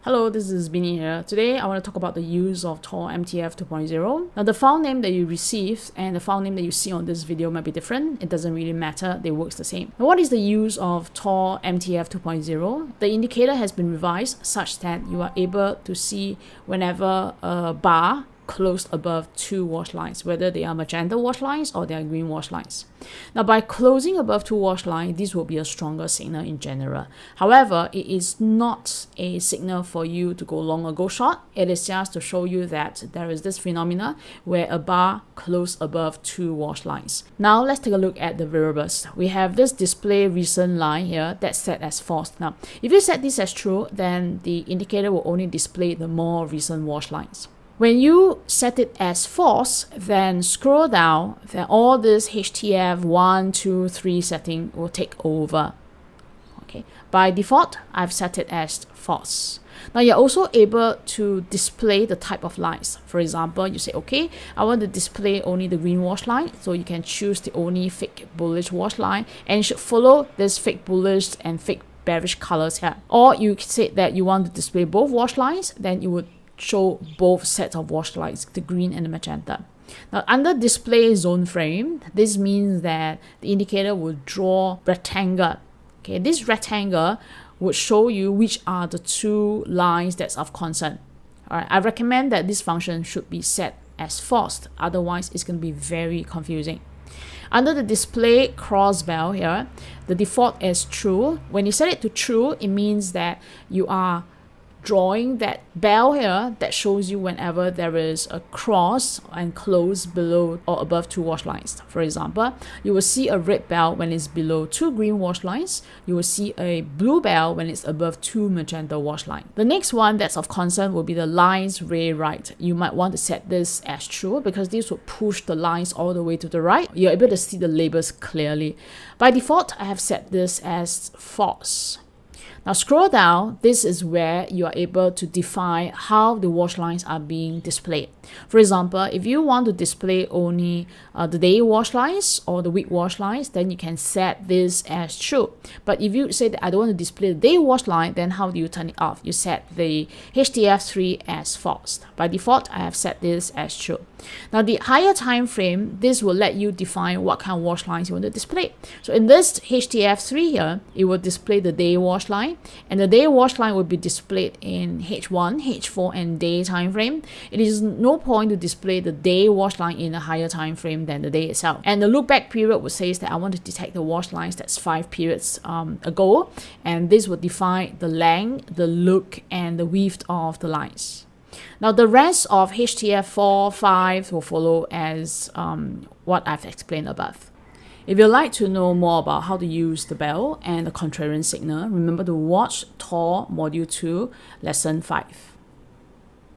Hello, this is Binny here. Today I want to talk about the use of TAW MTF 2.0. Now the file name that you receive and the file name that you see on this video might be different. It doesn't really matter, they work the same. Now what is the use of TAW MTF 2.0? The indicator has been revised such that you are able to see whenever a bar closed above two wash lines, whether they are magenta wash lines or they are green wash lines. Now by closing above two wash lines, this will be a stronger signal in general. However, it is not a signal for you to go long or go short. It is just to show you that there is this phenomena where a bar closed above two wash lines. Now let's take a look at the variables. We have this display recent line here that's set as false. Now if you set this as true, then the indicator will only display the more recent wash lines. When you set it as false, then scroll down, then all this HTF 1, 2, 3 setting will take over. Okay. By default, I've set it as false. Now you're also able to display the type of lines. For example, you say, okay, I want to display only the green wash line. So you can choose the only fake bullish wash line and you should follow this fake bullish and fake bearish colors here. Or you say that you want to display both wash lines, then you would show both sets of wash lines, the green and the magenta. Now under display zone frame, this means that the indicator will draw rectangle. Okay, this rectangle would show you which are the two lines that's of concern. Alright, I recommend that this function should be set as false, otherwise it's going to be very confusing. Under the display cross bell here, the default is true. When you set it to true, it means that you are drawing that bell here that shows you whenever there is a cross and close below or above two wash lines. For example, you will see a red bell when it's below two green wash lines. You will see a blue bell when it's above two magenta wash lines. The next one that's of concern will be the lines ray right. You might want to set this as true because this will push the lines all the way to the right. You're able to see the labels clearly. By default, I have set this as false. Now scroll down, this is where you are able to define how the wash lines are being displayed. For example, if you want to display only the day wash lines or the week wash lines, then you can set this as true. But if you say that I don't want to display the day wash line, then how do you turn it off? You set the HTF3 as false. By default, I have set this as true. Now the higher time frame, this will let you define what kind of wash lines you want to display. So in this HTF3 here, it will display the day wash line, and the day wash line will be displayed in H1, H4, and day time frame. It is no point to display the day wash line in a higher time frame than the day itself. And the look back period would say that I want to detect the wash lines that's 5 periods ago, and this will define the length, the look, and the width of the lines. Now the rest of HTF 4, 5 will follow as what I've explained above. If you'd like to know more about how to use the bell and the contrarian signal, remember to watch TAW Module 2, Lesson 5.